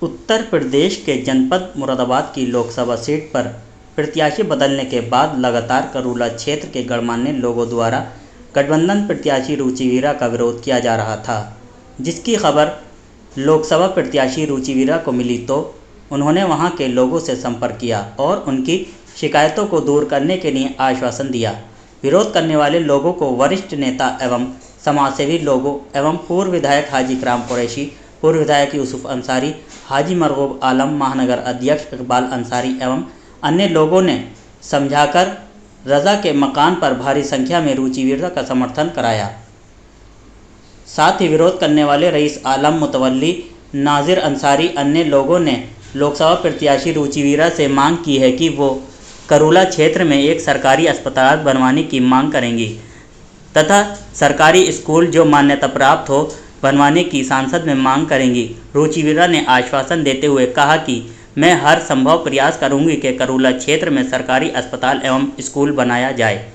उत्तर प्रदेश के जनपद मुरादाबाद की लोकसभा सीट पर प्रत्याशी बदलने के बाद लगातार करूला क्षेत्र के गणमान्य लोगों द्वारा गठबंधन प्रत्याशी रुचि वीरा का विरोध किया जा रहा था। जिसकी खबर लोकसभा प्रत्याशी रुचि वीरा को मिली तो उन्होंने वहां के लोगों से संपर्क किया और उनकी शिकायतों को दूर करने के लिए आश्वासन दिया। विरोध करने वाले लोगों को वरिष्ठ नेता एवं समाजसेवी लोगों एवं पूर्व विधायक हाजी इकराम कुरैशी, पूर्व विधायक यूसुफ अंसारी, हाजी मरगूब आलम, महानगर अध्यक्ष इकबाल अंसारी एवं अन्य लोगों ने समझाकर रजा के मकान पर भारी संख्या में रुचि वीरा का समर्थन कराया। साथ ही विरोध करने वाले रईस आलम, मुतवल्ली, नाजिर अंसारी, अन्य लोगों ने लोकसभा प्रत्याशी रुचि वीरा से मांग की है कि वो करूला क्षेत्र में एक सरकारी अस्पताल बनवाने की मांग करेंगी तथा सरकारी स्कूल जो मान्यता प्राप्त हो बनवाने की सांसद में मांग करेंगी। रुचि वीरा ने आश्वासन देते हुए कहा कि मैं हर संभव प्रयास करूंगी कि करूला क्षेत्र में सरकारी अस्पताल एवं स्कूल बनाया जाए,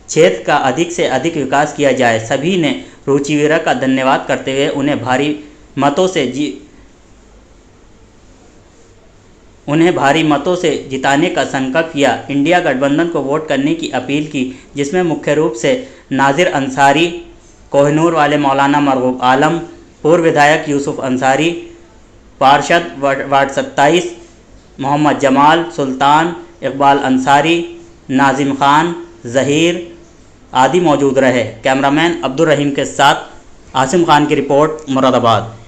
क्षेत्र का अधिक से अधिक विकास किया जाए। सभी ने रुचि वीरा का धन्यवाद करते हुए उन्हें भारी मतों से जिताने का संकल्प किया। इंडिया गठबंधन को वोट करने की अपील की, जिसमें मुख्य रूप से नाजिर अंसारी, कोहिनूर वाले मौलाना मरगूब आलम, पूर्व विधायक यूसुफ अंसारी, पार्षद वार्ड 27 मोहम्मद जमाल, सुल्तान, इकबाल अंसारी, नाजिम खान, जहीर आदि मौजूद रहे। कैमरामैन अब्दुल रहीम के साथ आसिम खान की रिपोर्ट, मुरादाबाद।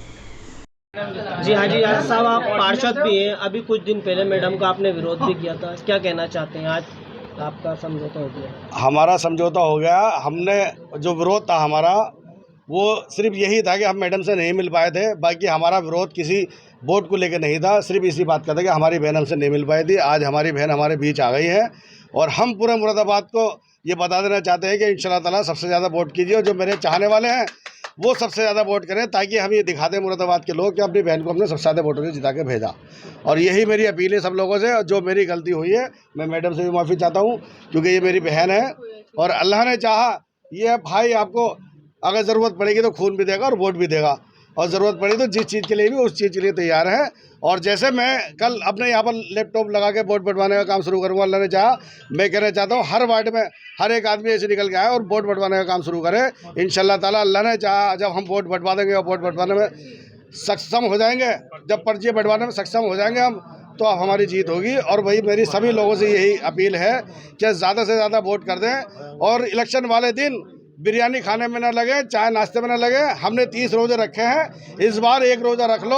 जी हाँ जी, आज साहब आप पार्षद भी हैं। अभी कुछ दिन पहले मैडम का आपने विरोध भी किया था, क्या कहना चाहते हैं? आज आपका समझौता हो गया? हमारा समझौता हो गया। हमने जो विरोध था हमारा वो सिर्फ यही था कि हम मैडम से नहीं मिल पाए थे। बाकी हमारा विरोध किसी वोट को लेकर नहीं था, सिर्फ इसी बात का था कि हमारी बहन हमसे नहीं मिल पाई थी। आज हमारी बहन हमारे बीच आ गई है और हम पूरे मुरादाबाद को ये बता देना चाहते हैं कि इंशाल्लाह ताला सबसे ज़्यादा वोट कीजिए और जो मेरे चाहने वाले हैं वो सबसे ज़्यादा वोट करें, ताकि हम ये दिखा दें मुरादाबाद के लोग कि अपनी बहन को हमने सबसे ज़्यादा वोटों से जिता के भेजा। और यही मेरी अपील है सब लोगों से। जो मेरी गलती हुई है मैं मैडम से भी माफ़ी चाहता हूँ, क्योंकि ये मेरी बहन है और अल्लाह ने चाहा ये भाई आपको अगर ज़रूरत पड़ेगी तो खून भी देगा और वोट भी देगा, और ज़रूरत पड़ी तो जिस चीज़ के लिए भी उस चीज़ के लिए तैयार है। और जैसे मैं कल अपने यहाँ पर लैपटॉप लगा के वोट बंटवाने का काम शुरू करूँगा, अल्लाह ने चाहा, मैं कहना चाहता हूँ हर वार्ड में हर एक आदमी ऐसे निकल के आए और वोट बंटवाने का काम शुरू करे। इंशाल्लाह ताला अल्लाह ने चाहा जब हम वोट बंटवा देंगे और वोट बंटवाने में सक्षम हो जाएंगे, जब पर्ची बंटवाने में सक्षम हो जाएंगे हम, तो अब हमारी जीत होगी। और वही मेरी सभी लोगों से यही अपील है कि ज़्यादा से ज़्यादा वोट कर दें और इलेक्शन वाले दिन बिरयानी खाने में ना लगे, चाय नाश्ते में ना लगे। हमने 30 रोज़े रखे हैं, इस बार एक रोज़ा रख लो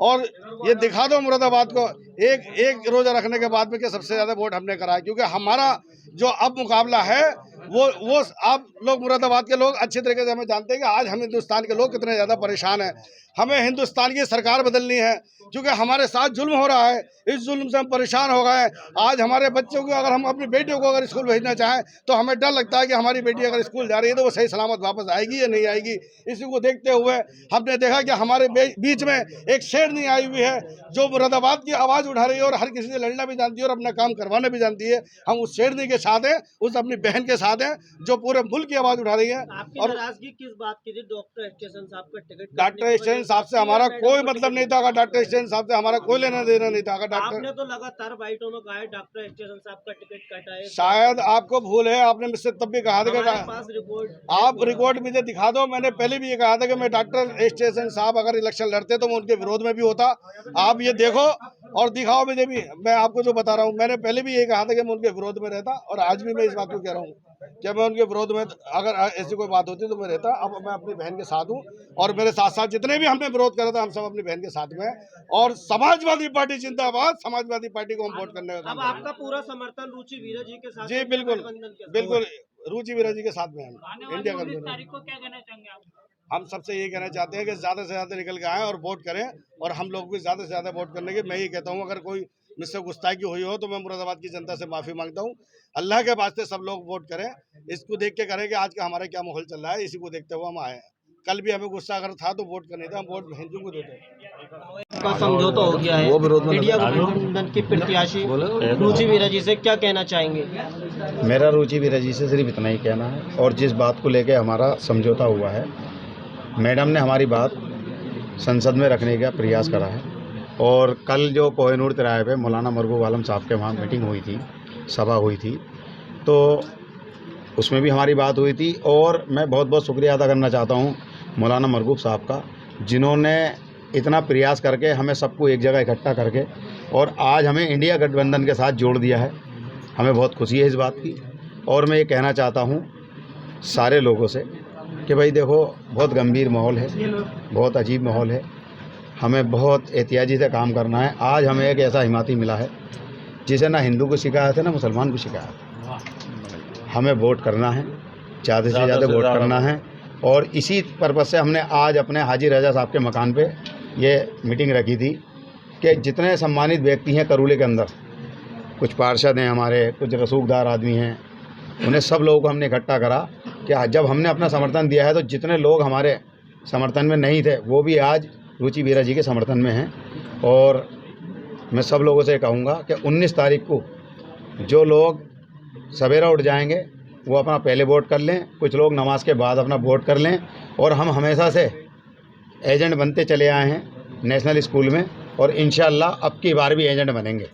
और ये दिखा दो मुरादाबाद को एक रोज़ा रखने के बाद में कि सबसे ज़्यादा वोट हमने करा है। क्योंकि हमारा जो अब मुकाबला है वो आप लोग मुरादाबाद के लोग अच्छे तरीके से हमें जानते हैं कि आज हम हिंदुस्तान के लोग कितने ज़्यादा परेशान हैं। हमें हिंदुस्तान की सरकार बदलनी है, क्योंकि हमारे साथ जुल्म हो रहा है। इस जुल्म से हम परेशान हो गए। आज हमारे बच्चों को अगर हम अपनी बेटियों को अगर स्कूल भेजना चाहें तो हमें डर लगता है कि हमारी बेटी अगर स्कूल जा रही है तो वो सही सलामत वापस आएगी या नहीं आएगी। इसी को देखते हुए हमने देखा कि हमारे बीच में एक शेरनी आई हुई है जो मुरादाबाद की आवाज़ उठा रही है और हर किसी से लड़ना भी जानती है और अपना काम करवाना भी जानती है। हम उस शेरनी के साथ हैं, उस अपनी बहन के साथ हैं जो पूरे मुल्क की आवाज़ उठा रही है। और नाराजगी किस बात की थी? डॉक्टर स्टेशन साहब का टिकट, डॉक्टर स्टेशन साहब से हमारा कोई मतलब नहीं था। अगर डॉक्टर स्टेशन साहब से हमारा कोई लेना देना नहीं था। अगर आपने तो लगातार बाइटों में कहा है डॉक्टर स्टेशन साहब का टिकट कटा है। शायद आपको भूल है, आपने मुझसे तब भी कहा था कि पास रिकॉर्ड, आप रिकॉर्ड मुझे दिखा दो। मैंने पहले भी ये कहा था कि मैं डॉक्टर स्टेशन साहब अगर इलेक्शन लड़ते तो मैं उनके विरोध में भी होता। आप ये देखो और दिखाओ मुझे भी, मैं आपको जो बता रहा हूँ। मैंने पहले भी ये कहा था कि मैं उनके विरोध में रहता और आज भी मैं इस बात को कह रहा हूँ कि मैं उनके विरोध में अगर ऐसी कोई बात होती तो मैं रहता। अब मैं अपनी बहन के साथ हूँ और मेरे साथ साथ जितने भी हमने विरोध करा था हम सब अपनी बहन के साथ में। और समाजवादी पार्टी जिंदाबाद, समाजवादी पार्टी को हम वोट करने का। अब आपका पूरा समर्थन रुचि वीरा जी के साथ? जी बिल्कुल बिल्कुल, रुचि वीरा जी के साथ में हम इंडिया का। को क्या कहना चाहेंगे आप? हम सबसे ये कहना चाहते हैं कि ज़्यादा से ज़्यादा निकल के आएँ और वोट करें, और हम लोग भी ज़्यादा से ज़्यादा वोट करने के। मैं ये कहता हूँ अगर कोई मुझसे गुस्ताखी हुई हो तो मैं मुरादाबाद की जनता से माफ़ी मांगता हूँ। अल्लाह के वास्ते सब लोग वोट करें, इसको देख के करें कि आज का हमारा क्या माहौल चल रहा है, इसी को देखते हुए हम आए हैं। कल भी हमें गुस्सा अगर था तो वोट करने था, हम वोट हिंदू को देते हैं। का समझौता हो गया है, इंडिया गठबंधन की प्रत्याशी रुचि वीरा जी से क्या कहना चाहेंगे? मेरा रुचि वीरा जी से सिर्फ इतना ही कहना है, और जिस बात को लेकर हमारा समझौता हुआ है, मैडम ने हमारी बात संसद में रखने का प्रयास करा है और कल जो कोहिनूर तिराहे पे मौलाना मरगूब आलम साहब के वहाँ मीटिंग हुई थी, सभा हुई थी, तो उसमें भी हमारी बात हुई थी। और मैं बहुत बहुत शुक्रिया अदा करना चाहता हूँ मौलाना मरगूब साहब का, जिन्होंने इतना प्रयास करके हमें सबको एक जगह इकट्ठा करके और आज हमें इंडिया गठबंधन के साथ जोड़ दिया है। हमें बहुत खुशी है इस बात की। और मैं ये कहना चाहता हूँ सारे लोगों से कि भाई देखो, बहुत गंभीर माहौल है, बहुत अजीब माहौल है, हमें बहुत एहतियाती से काम करना है। आज हमें एक ऐसा हिमाती मिला है जिसे ना हिंदू को शिकायत है ना मुसलमान को शिकायत है। हमें वोट करना है, ज़्यादा से ज़्यादा वोट करना है। और इसी पर्पज़ से हमने आज अपने हाजी रजा साहब के मकान पे ये मीटिंग रखी थी कि जितने सम्मानित व्यक्ति हैं करूले के अंदर, कुछ पार्षद हैं हमारे, कुछ रसूखदार आदमी हैं, उन्हें सब लोगों को हमने इकट्ठा करा कि जब हमने अपना समर्थन दिया है तो जितने लोग हमारे समर्थन में नहीं थे वो भी आज रुचि वीरा जी के समर्थन में हैं। और मैं सब लोगों से कहूँगा कि 19 तारीख को जो लोग सवेरा उठ जाएंगे वो अपना पहले वोट कर लें, कुछ लोग नमाज के बाद अपना वोट कर लें। और हम हमेशा से एजेंट बनते चले आए हैं नेशनल स्कूल में, और इंशाअल्लाह अब की बार भी एजेंट बनेंगे।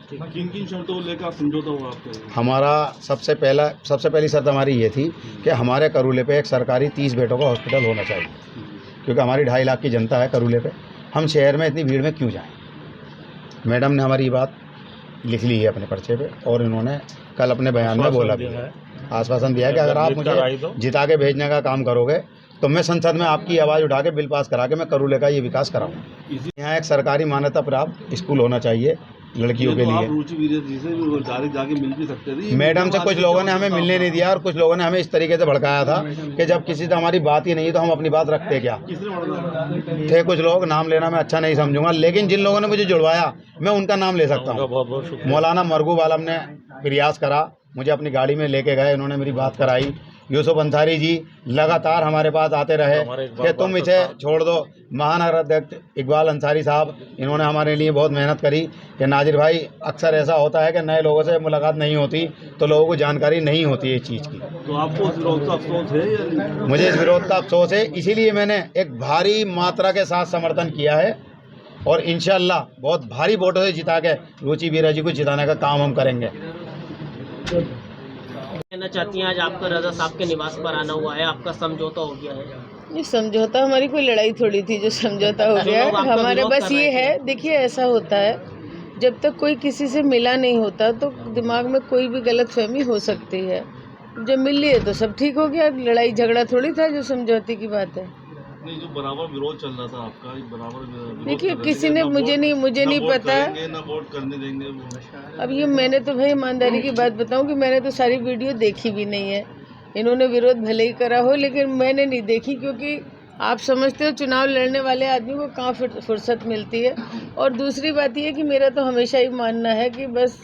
किन शर्तों को लेकर समझौता हुआ आपका? हमारा सबसे पहली शर्त हमारी ये थी कि हमारे करूले पे एक सरकारी 30 बेडों का हॉस्पिटल होना चाहिए, क्योंकि हमारी 2.5 लाख की जनता है करूले पे। हम शहर में इतनी भीड़ में क्यों जाएं? मैडम ने हमारी बात लिख ली है अपने पर्चे पे, और इन्होंने कल अपने बयान में बोला भी है, आश्वासन दिया है कि अगर आप मुझे जिता के भेजने का काम करोगे तो मैं संसद में आपकी आवाज़ उठा के बिल पास करा के मैं करूले का ये विकास कराऊँ। यहाँ एक सरकारी मान्यता प्राप्त स्कूल होना चाहिए लड़कियों के लिए। रुचि वीरा जी से जाके मिल भी सकते थे। मैडम से कुछ लोगों ने हमें मिलने नहीं दिया, और कुछ लोगों ने हमें इस तरीके से भड़काया था कि जब किसी से हमारी बात ही नहीं तो हम अपनी बात रखते क्या थे। कुछ लोग, नाम लेना मैं अच्छा नहीं समझूंगा, लेकिन जिन लोगों ने मुझे जुड़वाया मैं उनका नाम ले सकता हूँ। मौलाना मरगूब आलम ने प्रयास करा, मुझे अपनी गाड़ी में लेके गए, उन्होंने मेरी बात कराई। यूसुफ अंसारी जी लगातार हमारे पास आते रहे कि तुम इसे छोड़ दो। महानगर अध्यक्ष इकबाल अंसारी साहब, इन्होंने हमारे लिए बहुत मेहनत करी कि नाजिर भाई, अक्सर ऐसा होता है कि नए लोगों से मुलाकात नहीं होती तो लोगों को जानकारी नहीं होती है इस चीज़ की। तो आपको इस विरोध का अफसोस है या नहीं? मुझे इस विरोध का अफसोस है, इसीलिए मैंने एक भारी मात्रा के साथ समर्थन किया है, और इंशाअल्लाह बहुत भारी वोटों से जिता के रुचि वीरा जी को जिताने का काम हम करेंगे। कहना चाहती हैं, आज आपका रजा साहब के निवास पर आना हुआ है, आपका समझौता हो गया है? ये समझौता, हमारी कोई लड़ाई थोड़ी थी जो समझौता हो गया। हमारे बस ये है, देखिए ऐसा होता है, जब तक कोई किसी से मिला नहीं होता तो दिमाग में कोई भी गलतफहमी हो सकती है। जब मिल लिए तो सब ठीक हो गया, लड़ाई झगड़ा थोड़ी था जो समझौते की बात है। नहीं, जो बराबर विरोध चल रहा था आपका, बराबर देखिए किसी ने मुझे नहीं पता, ना वोट करने देंगे वो। अब ये मैंने तो भाई ईमानदारी की बात बताऊं कि मैंने तो सारी वीडियो देखी भी नहीं है। इन्होंने विरोध भले ही करा हो, लेकिन मैंने नहीं देखी, क्योंकि आप समझते हो चुनाव लड़ने वाले आदमी को कहाँ फुर्सत मिलती है। और दूसरी बात ये कि मेरा तो हमेशा ही मानना है कि बस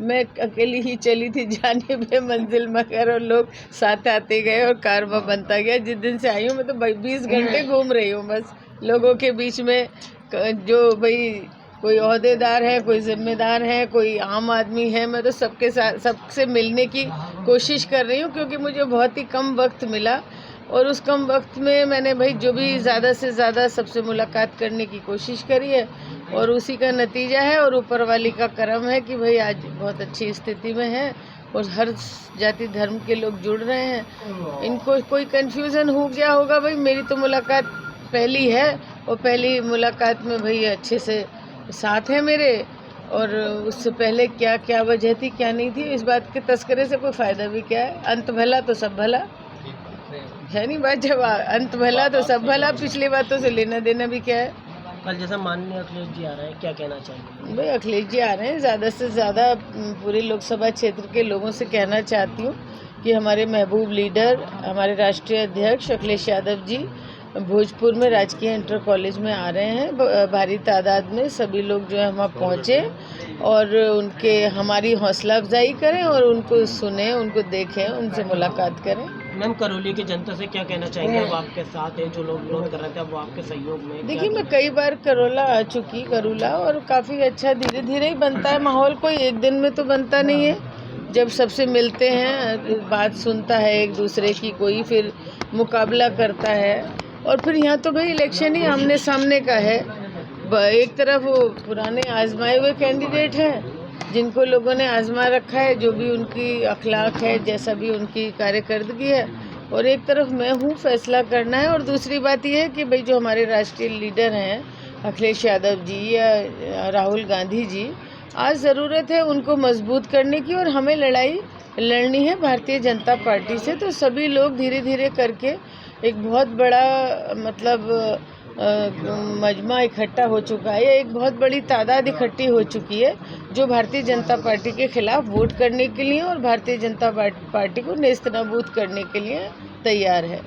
मैं अकेली ही चली थी जाने पे मंजिल मगर, और लोग साथ आते गए और कारवा बनता गया। जिस दिन से आई हूँ मैं तो 20 घंटे घूम रही हूँ बस लोगों के बीच में, जो भाई कोई ओहदेदार है, कोई जिम्मेदार है, कोई आम आदमी है, मैं तो सबके साथ सबसे मिलने की कोशिश कर रही हूँ, क्योंकि मुझे बहुत ही कम वक्त मिला। और उस कम वक्त में मैंने भाई जो भी ज़्यादा से ज़्यादा सबसे मुलाकात करने की कोशिश करी है, और उसी का नतीजा है। और ऊपर वाली का करम है कि भाई आज बहुत अच्छी स्थिति में है और हर जाति धर्म के लोग जुड़ रहे हैं। इनको कोई कन्फ्यूज़न हो गया होगा, भाई मेरी तो मुलाकात पहली है, और पहली मुलाकात में भाई अच्छे से साथ है मेरे, और उससे पहले क्या क्या वजह थी क्या नहीं थी, इस बात के तस्करे से कोई फ़ायदा भी क्या है। अंत भला तो सब भला है, नहीं बात, जब अंत भला तो सब भला, पिछली बातों से लेना देना भी क्या है। कल जैसा माननीय अखिलेश जी आ रहे हैं, क्या कहना चाहिए? भाई अखिलेश जी आ रहे हैं, ज़्यादा से ज़्यादा पूरे लोकसभा क्षेत्र के लोगों से कहना चाहती हूँ कि हमारे महबूब लीडर, हमारे राष्ट्रीय अध्यक्ष अखिलेश यादव जी भोजपुर में राजकीय इंटर कॉलेज में आ रहे हैं। भारी तादाद में सभी लोग जो है वहाँ पहुँचे और उनके हमारी हौसला अफजाई करें और उनको सुने, उनको देखें, उनसे मुलाकात करें। मैम, करौली की जनता से क्या कहना चाहेंगे? अब आपके साथ है, जो लोग विरोध कर रहे थे, अब वो आपके सहयोग में। देखिए, मैं कई बार करोला और काफ़ी अच्छा धीरे धीरे ही बनता है माहौल, कोई एक दिन में तो बनता नहीं है। जब सबसे मिलते हैं, बात सुनता है एक दूसरे की, कोई फिर मुकाबला करता है, और फिर यहाँ तो भाई इलेक्शन ही आमने सामने का है। एक तरफ वो पुराने आजमाए हुए कैंडिडेट हैं जिनको लोगों ने आजमा रखा है, जो भी उनकी अखलाक है, जैसा भी उनकी कार्यकर्दगी है, और एक तरफ मैं हूँ, फैसला करना है। और दूसरी बात यह है कि भाई जो हमारे राष्ट्रीय लीडर हैं अखिलेश यादव जी या राहुल गांधी जी, आज ज़रूरत है उनको मजबूत करने की और हमें लड़ाई लड़नी है भारतीय जनता पार्टी से। तो सभी लोग धीरे धीरे करके एक बहुत बड़ा मतलब मजमा इकट्ठा हो चुका है, एक बहुत बड़ी तादाद इकट्ठी हो चुकी है जो भारतीय जनता पार्टी के खिलाफ वोट करने के लिए और भारतीय जनता पार्टी को नेस्तनाबूद करने के लिए तैयार है।